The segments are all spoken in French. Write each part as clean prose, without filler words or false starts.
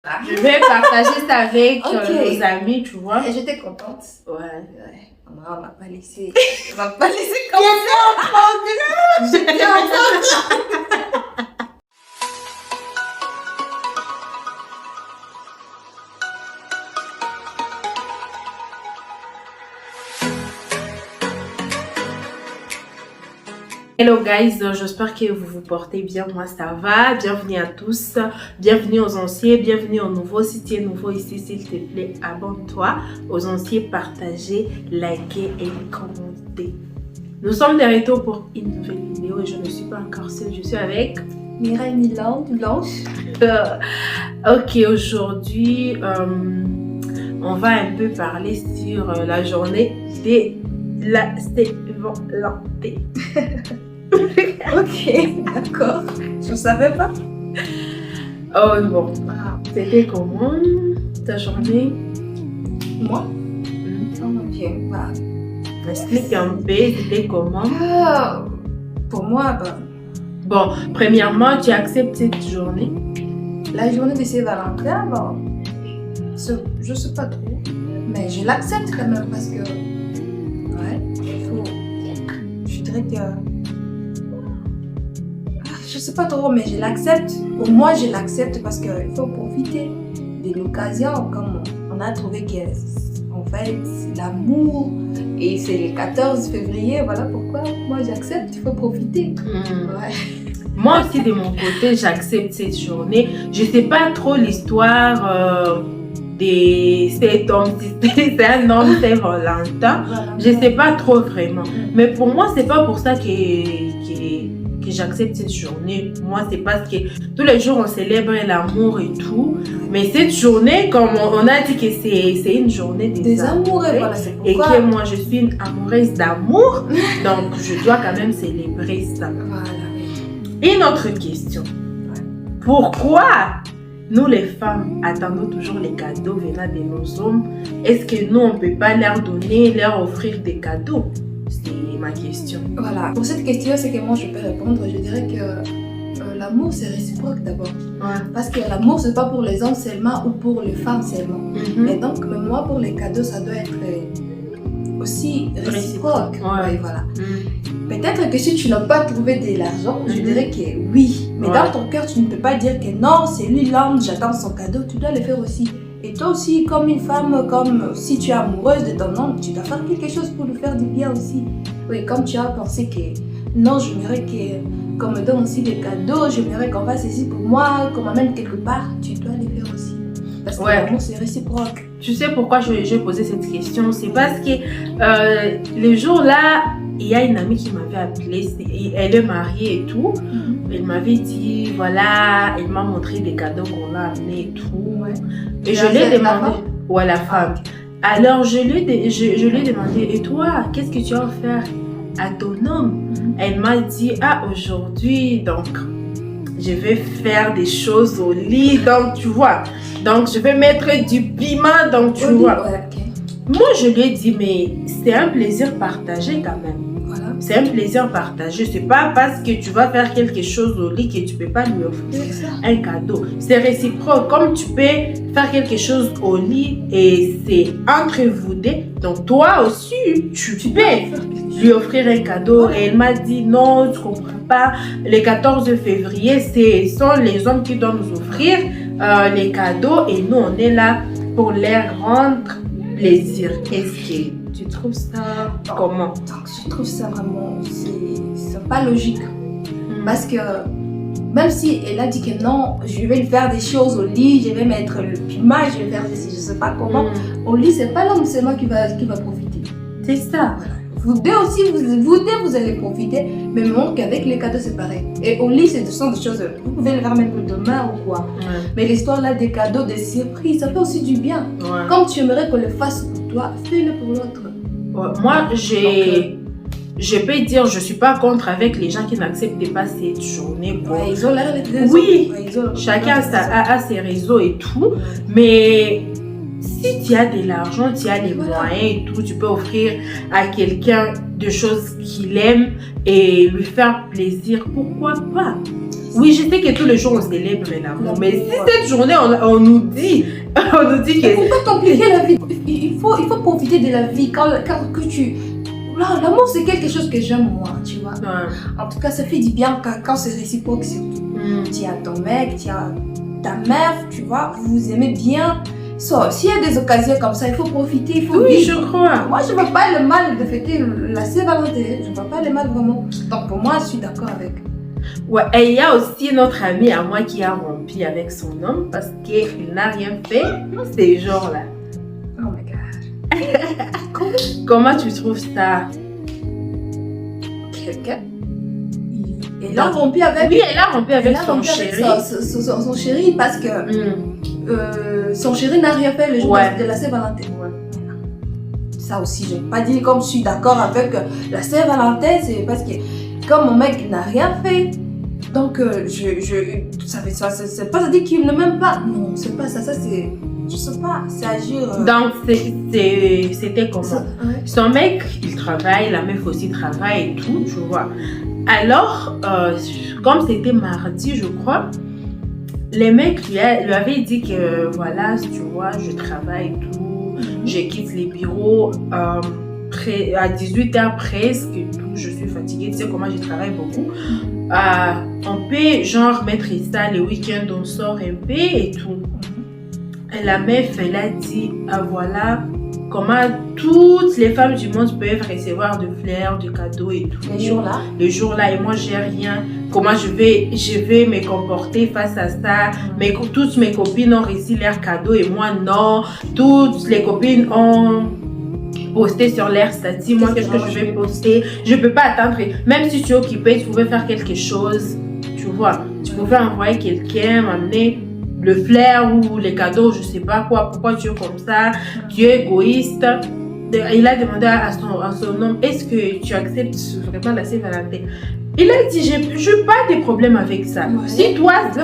Je vais partager ça avec Ok. nos amis, tu vois. Et j'étais contente. Ouais. Ouais. On m'a pas laissé. On m'a pas laissé comme ça. J'étais en train. Hello guys, j'espère que vous vous portez bien, moi ça va. Bienvenue à tous, bienvenue aux anciens, bienvenue aux nouveaux. Si tu es nouveau ici, s'il te plaît, abonne-toi. Aux anciens, partagez, likez et commentez. Nous sommes de retour pour une nouvelle vidéo et je ne suis pas encore seule, je suis avec Mireille Milan, Blanche. Ok, aujourd'hui, on va un peu parler sur la journée de la Saint-Valentin. Ok, d'accord. Je savais pas. Oh bon, c'était comment ta journée? Moi? Oh mon Dieu. Bah. Explique un peu, c'était comment? Pour moi, bah, Bon, premièrement, tu acceptes cette journée? la journée de Saint-Valentin, bon, je sais pas trop. Mais je l'accepte quand même parce que. Ouais, il faut. Je dirais que. Je sais pas trop, mais je l'accepte. Pour moi, je l'accepte parce qu'il faut profiter de l'occasion. Comme on a trouvé qu'en fait, c'est l'amour. Et c'est le 14 février, voilà pourquoi moi j'accepte, il faut profiter. Ouais. Moi aussi, de mon côté, j'accepte cette journée. Je sais pas trop l'histoire de cet homme, si c'est un homme Saint-Valentin. Voilà. Je sais pas trop vraiment. Mais pour moi, c'est pas pour ça que j'accepte cette journée. Moi, c'est parce que tous les jours, on célèbre l'amour et tout. Mais cette journée, comme on a dit que c'est une journée des amoureux, voilà, c'est et pourquoi. que moi, je suis une amoureuse d'amour, donc je dois quand même célébrer ça. Voilà. Une autre question. Pourquoi nous, les femmes, attendons toujours les cadeaux venant de nos hommes? Est-ce que nous, on ne peut pas leur donner, leur offrir des cadeaux? C'est ma question. Voilà. Pour cette question, c'est que moi je peux répondre. Je dirais que l'amour c'est réciproque d'abord. Ouais. Parce que l'amour c'est pas pour les hommes seulement ou pour les femmes seulement. Et donc, mais moi pour les cadeaux, ça doit être aussi réciproque. Ouais. Ouais, voilà. Peut-être que si tu n'as pas trouvé de l'argent, je dirais que oui. Mais dans ton cœur, tu ne peux pas dire que non, c'est lui l'homme, j'attends son cadeau. Tu dois le faire aussi. Et toi aussi, comme une femme, comme si tu es amoureuse de ton homme, tu dois faire quelque chose pour lui faire du bien aussi. Oui, comme tu as pensé que non, j'aimerais qu'on me donne aussi des cadeaux, j'aimerais qu'on fasse ceci pour moi, qu'on m'amène quelque part, tu dois le faire aussi. Parce que l'amour, c'est réciproque. Tu sais pourquoi j'ai posé cette question? C'est parce que le jour-là, il y a une amie qui m'avait appelée, elle est mariée et tout. Elle m'avait dit, voilà, elle m'a montré des cadeaux qu'on a amenés et tout. Ouais. Et je lui ai demandé, ouais, la femme. Alors je lui ai demandé, et toi, qu'est-ce que tu as offert à ton homme? Elle m'a dit, ah, aujourd'hui, donc, je vais faire des choses au lit, donc tu vois. Donc je vais mettre du piment, donc tu vois. Ouais, okay. Moi, je lui ai dit, mais c'est un plaisir partagé quand même. Voilà. C'est un plaisir partagé. C'est pas parce que tu vas faire quelque chose au lit que tu peux pas lui offrir un cadeau. C'est réciproque. Comme tu peux faire quelque chose au lit et c'est entre vous deux, donc toi aussi, tu peux lui offrir un cadeau. Et elle m'a dit, non, tu comprends pas. Le 14 février, ce sont les hommes qui doivent nous offrir les cadeaux et nous, on est là pour leur rendre plaisir. Est-ce que tu trouves ça comment? Donc, je trouve ça vraiment, c'est pas logique. Parce que même si elle a dit que non, je vais lui faire des choses au lit, je vais mettre le piment, je vais faire ceci, je sais pas comment. Au lit, c'est pas l'homme seulement qui va profiter. C'est ça. Voilà. Vous deux aussi, vous allez profiter, mais même qu'avec les cadeaux, c'est pareil. Et au lit, ce sont des choses, vous pouvez le faire même demain ou quoi. Mais l'histoire là des cadeaux, des surprises, ça fait aussi du bien. Comme tu aimerais qu'on le fasse pour toi, fais-le pour l'autre. Moi, je peux dire, je suis pas contre avec les gens qui n'acceptent pas cette journée. Ouais, ils ont l'air d'être oui, chacun a ses réseaux et tout, mais si tu as de l'argent, tu as les moyens et tout, tu peux offrir à quelqu'un des choses qu'il aime et lui faire plaisir, pourquoi pas? Oui, je sais que tous les jours on célèbre l'amour, mais si cette journée on nous dit que... Pourquoi compliquer la vie? Il faut profiter de la vie quand que tu... L'amour c'est quelque chose que j'aime moi, tu vois. En tout cas, ça fait du bien quand c'est réciproque surtout. Tu as ton mec, tu as ta mère, tu vois, vous vous aimez bien. S'il y a des occasions comme ça, il faut profiter, il faut Oui, vivre. je crois. Moi, je ne vois pas le mal de fêter la Saint-Valentin. Je ne vois pas le mal vraiment. Donc pour moi, je suis d'accord avec. Ouais, et il y a aussi notre ami à moi qui a rompu avec son homme parce qu'il n'a rien fait ces jours-là. Oh my God. Comment tu trouves ça? Quelqu'un. Elle a rompu avec. Oui, elle a rompu avec son chéri. Son chéri parce que son chéri n'a rien fait le jour de la Saint-Valentin. Ça aussi, je n'ai pas dit comme je suis d'accord avec la Saint-Valentin, c'est parce que comme mon mec n'a rien fait, donc c'est pas à dire qu'il ne m'aime pas. Non, c'est pas ça, c'est. Je sais pas, c'est agir. Donc c'était comment? Son mec, il travaille, la meuf aussi travaille et tout, tu vois. Alors, comme c'était mardi, je crois, les mecs lui avaient dit que voilà, tu vois, je travaille et tout, je quitte les bureaux à 18h presque et tout, je suis fatiguée, tu sais comment je travaille beaucoup. On peut genre mettre ça le week-end, on sort un peu et tout. Et la meuf, elle a dit, voilà, comment toutes les femmes du monde peuvent recevoir de fleurs, de cadeaux et tout. Le jour-là, et moi, j'ai rien. Comment je vais me comporter face à ça? Toutes mes copines ont reçu leurs cadeaux et moi, non. Toutes les copines ont posté sur leur statut. Moi, qu'est-ce que je vais poster? Je ne peux pas attendre. Même si tu es occupée, tu pouvais faire quelque chose. Tu vois, tu pouvais envoyer quelqu'un, m'amener le flair ou les cadeaux, je sais pas quoi, pourquoi tu es comme ça, tu es égoïste. Il a demandé à son homme, est-ce que tu acceptes vraiment la Saint-Valentin? Il a dit, je n'ai pas de problème avec ça. Ouais. Si toi, ça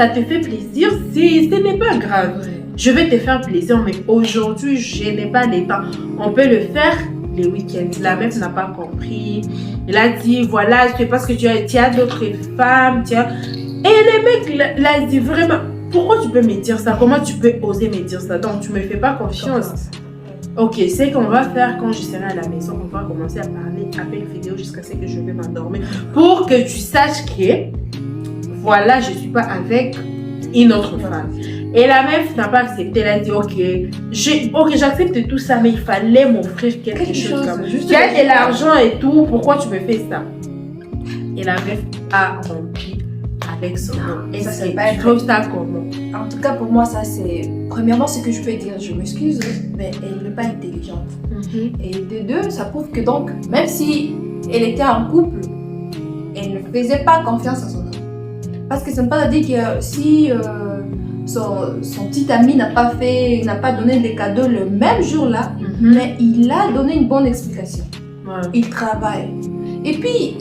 te fait plaisir, ce n'est pas grave. Ouais. Je vais te faire plaisir, mais aujourd'hui, je n'ai pas le temps. On peut le faire les week-ends. La meuf n'a pas compris. Il a dit, voilà, c'est parce que tu as d'autres femmes, Et le mec l'a dit vraiment, pourquoi tu peux me dire ça? Comment tu peux oser me dire ça? Donc, tu ne me fais pas confiance. Ok, c'est qu'on va faire quand je serai à la maison. On va commencer à parler, appel vidéo jusqu'à ce que je vais m'endormir. Pour que tu saches que, voilà, je ne suis pas avec une autre femme. Et la meuf n'a pas accepté. Elle a dit, ok, j'accepte tout ça, mais il fallait m'offrir quelque chose comme ça. Tu as de l'argent et tout, pourquoi tu me fais ça? Et la meuf a rompu avec son nom. Et ça, tu trouves ça comment? En tout cas, pour moi, ça c'est... Premièrement, ce que je peux dire, je m'excuse, mais elle n'est pas intelligente. Et de deux, ça prouve que donc, même si elle était en couple, elle ne faisait pas confiance à son homme. Parce que ça ne veut pas dire que si son petit ami n'a pas donné des cadeaux le même jour-là, mais il a donné une bonne explication. Il travaille. Et puis,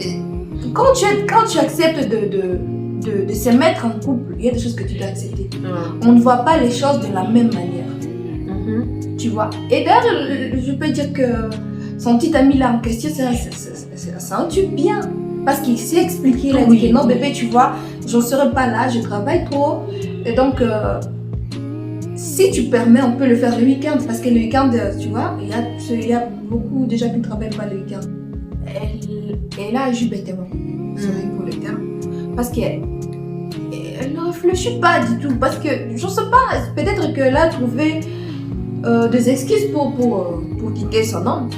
quand tu acceptes de se mettre en couple, il y a des choses que tu dois accepter. On ne voit pas les choses de la même manière. Tu vois. Et d'ailleurs, je peux dire que son petit ami là en question, ça en tue bien. Parce qu'il s'est expliqué, il a dit que non bébé, tu vois, je ne serai pas là, je travaille trop. Et donc, si tu permets, on peut le faire le week-end. Parce que le week-end, tu vois, il y a beaucoup de gens qui ne travaillent pas le week-end. Elle a agi bêtement, sorry pour le terme. Parce qu'elle ne réfléchit pas du tout. Parce que, je ne sais pas, peut-être qu'elle a trouvé des excuses pour quitter son homme.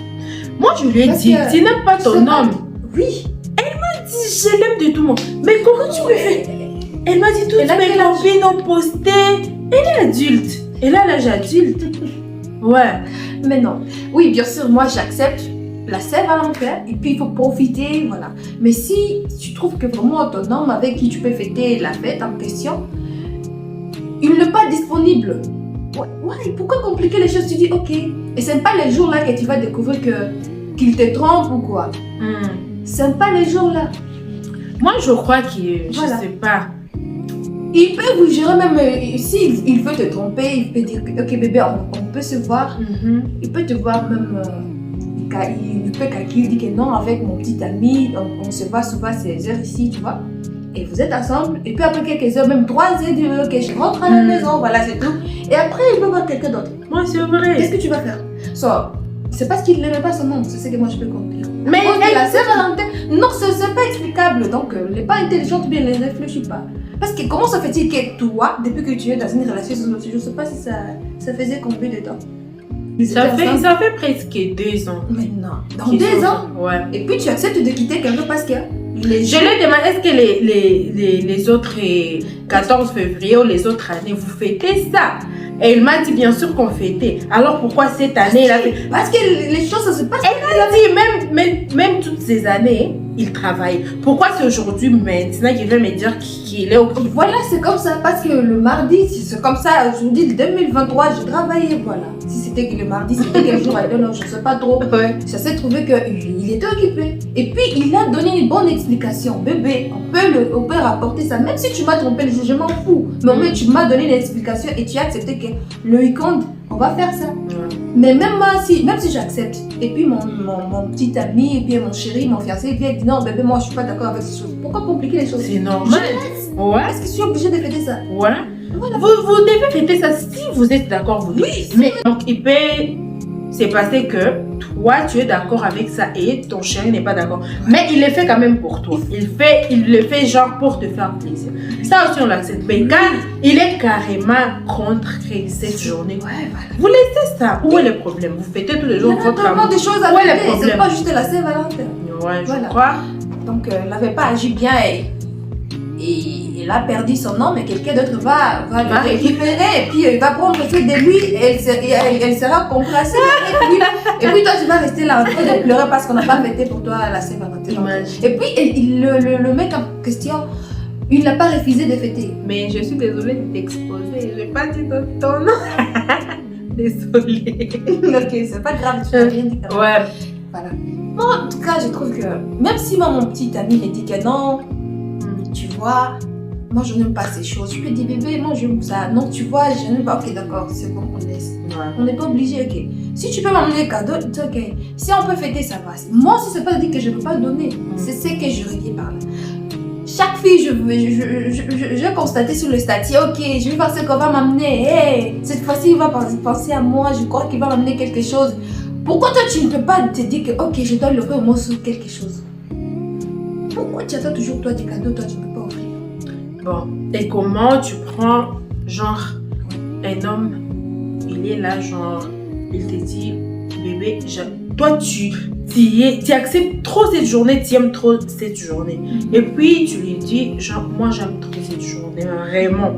Moi, je lui ai dit, tu n'aimes pas ton homme. Oui. Elle m'a dit, je l'aime de tout le monde. Mais comment tu me fais? Elle m'a dit, toutes mes copines ont posté. Elle est adulte. Elle a l'âge adulte. Ouais. Mais non. Oui, bien sûr, moi, j'accepte la Saint-Valentin et puis il faut profiter, voilà. Mais si tu trouves que vraiment ton homme avec qui tu peux fêter la fête en question, il n'est pas disponible. Ouais, pourquoi compliquer les choses? Tu dis ok. Et c'est pas les jours-là que tu vas découvrir qu'il te trompe ou quoi. C'est pas les jours-là. Moi, je crois qu'il, je sais pas. Il peut vous gérer même, s'il veut te tromper, il peut dire ok bébé, on peut se voir. Il peut te voir même, il peut calculer, il dit que non, avec mon petit ami, on se voit souvent à 16h ici, tu vois. et vous êtes ensemble, et puis après quelques heures, même 3 heures, tu veux que je rentre à la maison, voilà, c'est tout. Et après, il peut voir quelqu'un d'autre. Moi, c'est vrai. Qu'est-ce que tu vas faire? C'est parce qu'il n'aimait pas son nom, c'est ce que moi je peux comprendre. Mais la Saint-Valentin, non, c'est pas explicable. Donc, elle n'est pas intelligente, bien, elle ne réfléchit pas. Parce que comment ça fait-il que toi, depuis que tu es dans une relation, je ne sais pas si ça faisait combien de temps? Ça fait presque 2 ans. Mais non, dans 2 ans? Ouais. Et puis tu acceptes de quitter quelqu'un parce que je lui ai demandé, est-ce que les autres 14 février ou les autres années, vous fêtez ça? Et il m'a dit bien sûr qu'on fêtait. Alors pourquoi cette année là? Parce que les choses ça se passent. Elle m'a dit même toutes ces années, il travaille. Pourquoi c'est aujourd'hui maintenant qu'il veut me dire qu'il est au courant? Voilà, c'est comme ça. Parce que le mardi, c'est comme ça. Aujourd'hui, le 2023, j'ai travaillé. Voilà. Si c'était que le mardi, c'était quel jour? Je ne sais pas trop. Ouais. Ça s'est trouvé qu'il était occupé. Et puis, il a donné une bonne explication. Bébé, on peut rapporter ça. Même si tu m'as trompé le jour, je m'en fous. Mais au moins, tu m'as donné une explication et tu as accepté que le week-end, on va faire ça. Mais même si j'accepte, et puis mon petit ami, et puis mon chéri, mon fiancé, il vient dire non, bébé, moi je suis pas d'accord avec ces choses. Pourquoi compliquer les choses? C'est normal. Ouais. Est-ce que je suis obligée de fêter ça? Ouais. Voilà. Vous devez fêter ça si vous êtes d'accord. Oui. Mais donc il peut se passer que toi tu es d'accord avec ça et ton chéri n'est pas d'accord. Mais il le fait quand même pour toi. Il le fait genre pour te faire plaisir. Ça aussi on l'accepte. Mais quand il est carrément contre cette journée, Ouais, voilà. vous laissez ça. Où est le problème? Vous fêtez tous les jours votre Il y a amour. des choses à Où est le fêter. problème? C'est pas juste la Saint-Valentin. Ouais, je Voilà. crois. Donc, elle n'avait pas agi bien et il a perdu son nom, mais quelqu'un d'autre va le récupérer et puis il va prendre soin de lui et elle sera complacée avec lui. Et puis toi, tu vas rester là en train de pleurer parce qu'on n'a pas fêté pour toi la Saint-Valentin. Imagine. Et puis, le mec en question, il n'a pas refusé de fêter. Mais je suis désolée de t'exposer. Je n'ai pas dit ton nom. Désolée. Ok, c'est pas grave, tu n'as rien dit. Ouais. Voilà. Moi, en tout cas, je trouve que même si moi, mon petit ami me dit que non, tu vois, moi je n'aime pas ces choses. Je peux dire bébé, moi j'aime ça. Non, tu vois, je n'aime pas. Ok, d'accord, c'est bon, on laisse. Ouais. On n'est pas obligé, ok. Si tu peux m'emmener un cadeau, c'est ok. Si on peut fêter, ça passe. Moi, si c'est pas dit que je ne peux pas donner, c'est ce que je redis par là. Chaque fille, je constaté sur le statut, ok, je vais voir ce qu'on va m'amener. Hey, cette fois-ci, il va penser à moi, je crois qu'il va m'amener quelque chose. Pourquoi toi, tu ne peux pas te dire que, ok, je dois lui offrir au moins quelque chose? Pourquoi tu attends toujours toi des cadeaux, toi tu ne peux pas offrir? Bon, et comment tu prends, genre, un homme, il est là, genre, il te dit, bébé, toi tu acceptes trop cette journée, tu aimes trop cette journée. Et puis tu lui dis, genre, moi j'aime trop cette journée, vraiment.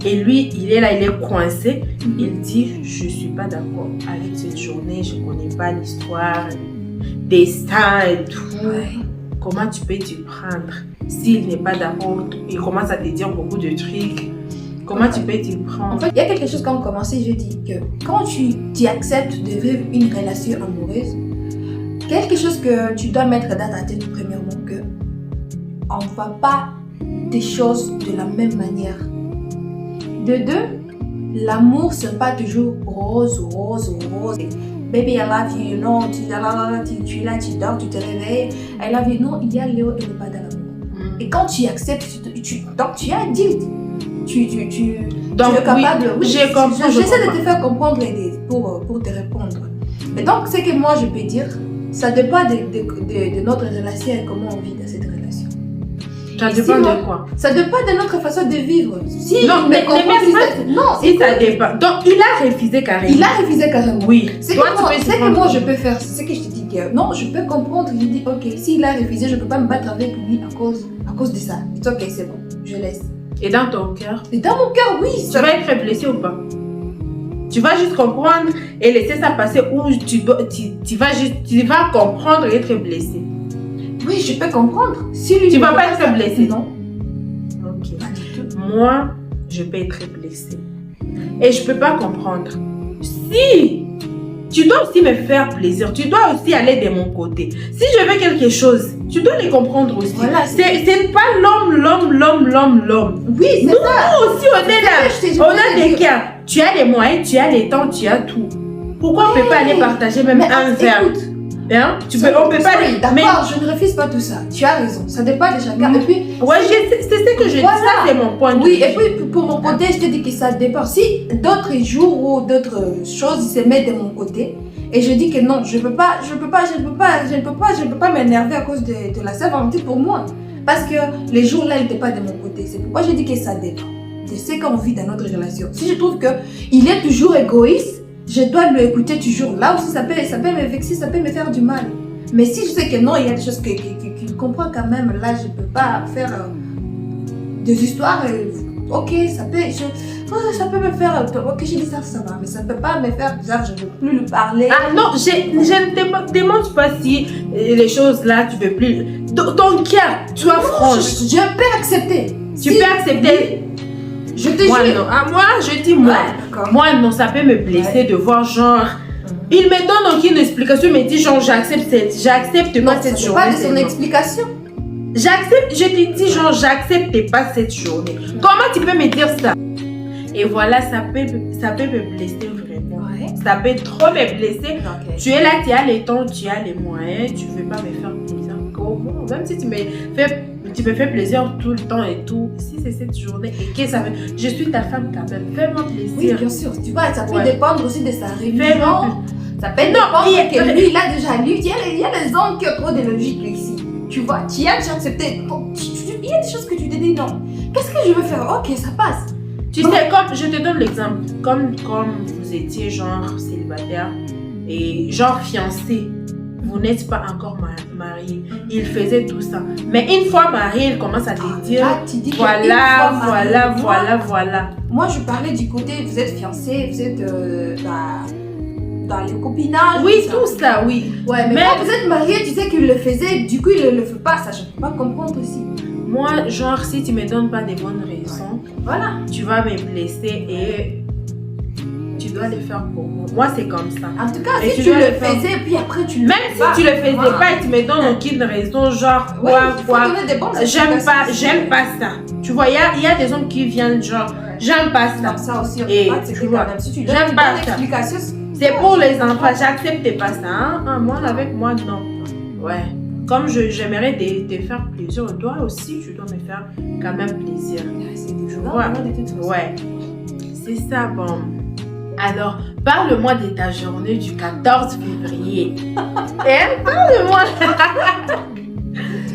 Et lui, il est là, il est coincé. Il dit, je ne suis pas d'accord avec cette journée, je ne connais pas l'histoire, destin et tout. Ouais. Comment tu peux t'y prendre? S'il n'est pas d'accord, il commence à te dire beaucoup de trucs. Comment tu peux t'y prendre? En fait, il y a quelque chose quand on commence, je dis que quand tu acceptes de vivre une relation amoureuse, quelque chose que tu dois mettre dans ta tête premièrement, que on ne voit pas des choses de la même manière. De deux, l'amour ce n'est pas toujours rose. Baby, I love you, non, tu es là, tu dors, tu te réveilles. I love you, non, il y a Léo et le pas dans l'amour. Et quand tu acceptes, donc tu es adulte. Tu es capable. Oui, j'ai compris. J'essaie de te faire comprendre pour te répondre. Et donc, ce que moi je peux dire, ça dépend de notre relation et comment on vit dans cette relation. Ça dépend de quoi? Ça dépend de notre façon de vivre. Si non, mais non, si ça dépend. Donc, il a refusé carrément. Il a refusé carrément. Oui. C'est que moi je peux faire, c'est ce que je te dis que non, je peux comprendre. Je dis ok, s'il a refusé, je ne peux pas me battre avec lui à cause de ça. C'est ok, c'est bon, je laisse. Et dans ton cœur? Et dans mon cœur, oui. Tu vas être blessé ou pas? Tu vas juste comprendre et laisser ça passer ou tu vas comprendre et être blessé? Oui, je peux comprendre. Si lui, tu vas pas être blessé? Non. Ok. Moi, je peux être blessée. Et je peux pas comprendre. Si tu dois aussi me faire plaisir, tu dois aussi aller de mon côté. Si je veux quelque chose, tu dois les comprendre aussi. Voilà, c'est pas l'homme. Oui, c'est ça. Nous aussi, on est là. On a des cas. Tu as les moyens, tu as les temps, tu as tout. Pourquoi on ne peut pas aller partager même un verre? Écoute, Hein? On peut pas... Oui, d'accord, je ne refuse pas tout ça. Tu as raison, ça dépend de chacun. Et puis, ouais, c'est ce que je dis, ça c'est mon point de vue. Oui, et puis pour mon côté, je te dis que ça dépend. Si d'autres jours ou d'autres choses se mettent de mon côté, et je dis que non, je ne peux pas m'énerver à cause de la Saint-Valentin pour moi. Parce que les jours-là, il n'était pas de mon côté. C'est pourquoi je dis que ça dépend de ce qu'on vit dans notre relation. Si je trouve qu'il est toujours égoïste, je dois le écouter toujours. Là aussi, ça peut me vexer, ça peut me faire du mal. Mais si je sais que non, il y a des choses qu'il comprend quand même, là, je ne peux pas faire des histoires. Ok, ça peut me faire. Ok, j'ai dit ça va, mais ça ne peut pas me faire bizarre, je ne veux plus lui parler. Ah non, je ne te demande pas si les choses là, tu ne veux plus. Ton cœur, tu as franche. Je peux accepter. Tu peux accepter. Je te moi, jure. Non. Ah, moi, je dis moi. Ouais, moi, non, ça peut me blesser de voir genre. Il me donne aucune explication, il me dit genre j'accepte pas cette journée. Pas de son explication. J'accepte, je te dis genre j'accepte pas cette journée. Comment tu peux me dire ça? Et voilà, ça peut me blesser vraiment. Ouais. Ça peut trop me blesser. Okay. Tu es là, tu as les temps, tu as les moyens, tu veux pas me faire plaisir. Comment? Même si tu me fais plaisir tout le temps et tout, si c'est cette journée et que ça veut, je suis ta femme quand même, fais-moi plaisir. Oui, bien sûr, tu vois, ça peut dépendre aussi de sa religion. Ça peut dépendre que lui, il a déjà lu. Il y a des hommes qui ont trop de logique ici. Tu vois, tu as déjà accepté. Il y a des choses que tu te dis non. Qu'est-ce que je veux faire? Ok, ça passe. Tu sais, comme je te donne l'exemple, comme vous étiez genre célibataire et genre fiancé, vous n'êtes pas encore marié. Il faisait tout ça. Mais une fois marié, il commence à te dire voilà. Moi, je parlais du côté, vous êtes fiancé, vous êtes dans le copinage. Oui, tout ça, oui. Ouais, mais quand vous êtes marié, tu sais qu'il le faisait, du coup, il ne le fait pas. Ça, je ne peux pas comprendre aussi. Moi, genre, si tu me donnes pas des bonnes raisons, voilà, tu vas me blesser et tu dois le faire pour moi. Moi, c'est comme ça. En tout cas, si tu le faisais, puis après tu le même si tu le faisais pas et tu me donnes aucune raison, genre quoi, j'aime pas ça. Tu vois, il y a des hommes qui viennent genre, j'aime pas ça. Non, ça aussi, et tu vois, j'aime pas ça. C'est pour les enfants, j'accepte pas ça. Hein? Moi, avec moi, non. Ouais. Comme j'aimerais te faire plaisir, toi aussi, tu dois me faire quand même plaisir. Tu vois? Ouais. C'est ça, bon. Alors, parle-moi de ta journée du 14 février. Parle-moi.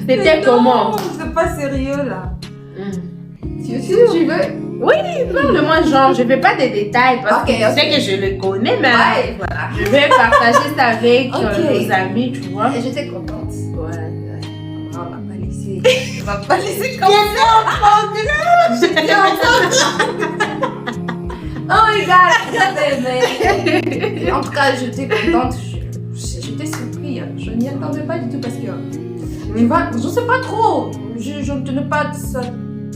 C'était comment? C'est pas sérieux là. Tu veux? Oui, parle-moi, genre, je ne veux pas des détails parce que je sais que je le connais, mais voilà. Je vais partager ça avec nos amis, tu vois. Et j'étais contente. Ouais. On va pas laisser comme ça. J'étais oh my god, en tout cas, j'étais contente. J'étais surprise. Je n'y attendais pas du tout parce que, tu vois, je sais pas trop. Je ne tenais pas de ça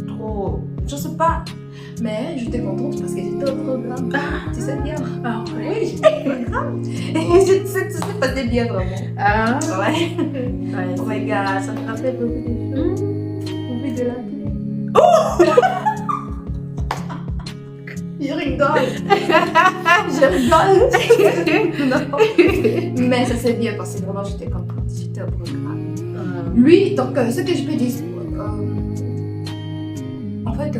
trop. Je sais pas. Mais j'étais contente parce que j'étais au programme. Tu sais bien. Ah ouais. Oui, j'étais au programme. Et ça s'est passé bien vraiment. Ah ouais. Oh my god, ça me rappelle beaucoup de choses. Beaucoup de la télé. Oh Je rigole. Non. Mais ça s'est bien passé. Vraiment, j'étais contente. J'étais au programme. Lui, donc, ce que je peux dire, en fait,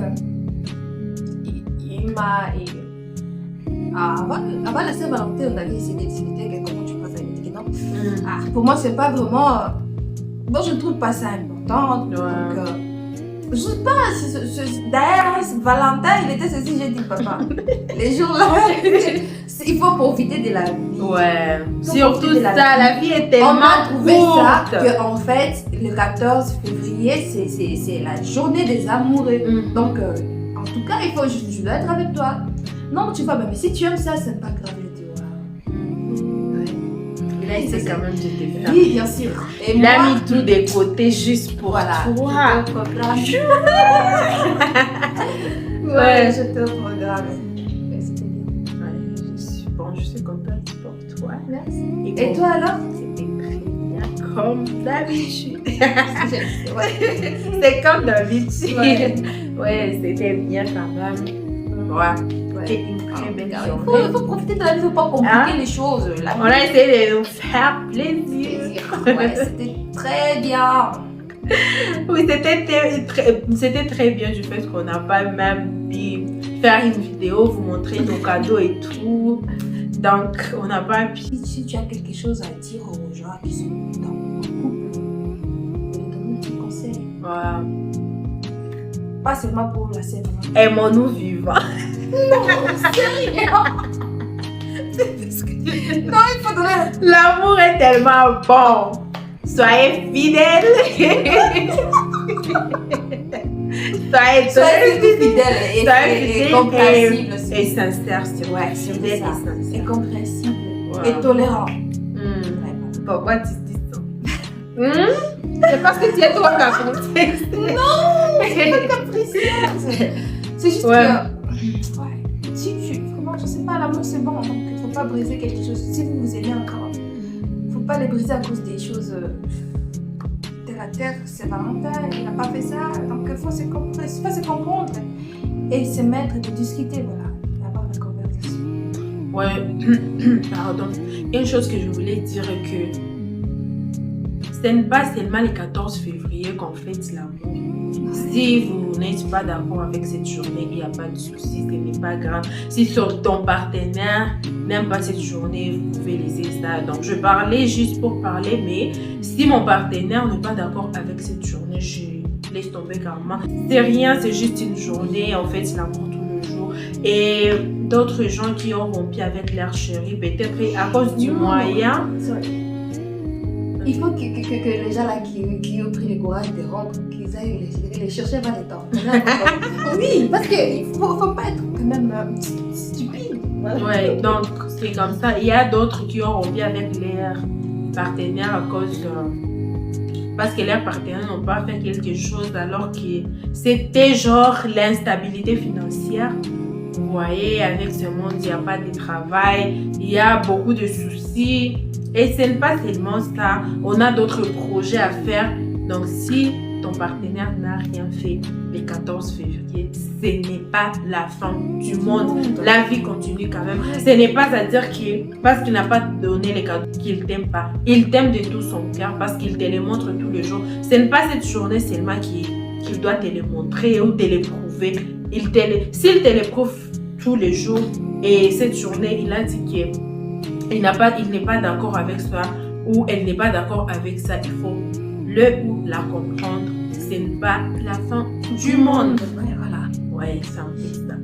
il m'a. Avant la Saint-Valentin, on avait essayé de discuter que comment tu passes. Il dit que non. Pour moi, c'est pas vraiment. Bon, je ne trouve pas ça important. Donc, je sais pas, d'ailleurs, Valentin, il était ceci, j'ai dit papa. Les jours-là, il faut profiter de la vie. Ouais, surtout ça, la vie est tellement on a trouvé ça courte. que en fait, le 14 février, c'est la journée des amoureux. Donc, en tout cas, je dois être avec toi. Non, tu vois, mais si tu aimes ça, c'est pas grave, je dis Là, il sait quand même de te faire. Oui, bien sûr. Et il a mis tout de côté juste pour toi. Ouais, j'étais au programme. C'était bien. Ouais, je suis contente pour toi. Merci. Et toi alors? C'était très bien, comme d'habitude. Ouais. C'est comme d'habitude. Ouais, c'était bien quand même. Ouais. C'était une très belle journée. Il faut profiter de la vie, il ne faut pas compliquer les choses. On a essayé de nous faire plaisir. Ouais, c'était très bien. Oui, c'était très bien du fait qu'on n'a pas même pu faire une vidéo, vous montrer nos cadeaux et tout. Donc, on n'a pas pu. Si tu as quelque chose à dire aux gens qui sont dans le couple, donne un petit conseil. Voilà. Pas seulement pour la scène. Aimons-nous vivants. Non, sérieux. Non, il faut donner. L'amour est tellement bon. Soyez fidèles. Soyez fidèles et compréhensibles. Et sincères, ouais, fidèles et sincères. Et compréhensibles. Et tolérants. Pourquoi tu dis ça? C'est parce que tu es trop capricieuse. Non, c'est pas capricieuse. C'est juste que vraiment, je sais pas, l'amour c'est bon, donc il faut pas briser quelque chose. Si vous vous aimez encore, faut pas les briser à cause des choses terre à terre. C'est Valentin, il n'a pas fait ça, donc il faut se comprendre et se mettre et de discuter, voilà, avoir la conversation. Ouais, pardon. Il y a une chose que je voulais dire que ce n'est pas seulement le 14 février qu'on fête l'amour. Si vous n'êtes pas d'accord avec cette journée, il n'y a pas de souci, ce n'est pas grave. Si ton partenaire n'aime pas cette journée, vous pouvez laisser ça. Donc, je parlais juste pour parler, mais si mon partenaire n'est pas d'accord avec cette journée, je laisse tomber carrément. C'est rien, c'est juste une journée, en fait, l'amour tout le jour. Et d'autres gens qui ont rompu avec leur chéri, peut-être à cause du moyen. Il faut que les gens là qui ont pris le courage de rompre, qu'ils aillent les chercher vers les temps. Oui, parce qu'il ne faut pas être quand même stupide. Voilà. Ouais, donc c'est comme ça. Il y a d'autres qui ont rompu avec leur partenaire à cause parce que leurs partenaires n'ont pas fait quelque chose alors que c'était genre l'instabilité financière. Vous voyez, avec ce monde, il n'y a pas de travail, il y a beaucoup de soucis. Et ce n'est pas seulement ça, on a d'autres projets à faire. Donc si ton partenaire n'a rien fait le 14 février, ce n'est pas la fin du monde. La vie continue quand même. Ce n'est pas à dire que parce qu'il n'a pas donné les cadeaux qu'il ne t'aime pas. Il t'aime de tout son cœur parce qu'il te les montre tous les jours. Ce n'est pas cette journée seulement qu'il doit te les montrer ou te les prouver. S'il te les prouve tous les jours et cette journée, il a dit que il n'est pas d'accord avec ça ou elle n'est pas d'accord avec ça, il faut le ou la comprendre. Ce n'est pas la fin du monde. Voilà. Ouais, c'est un peu ça.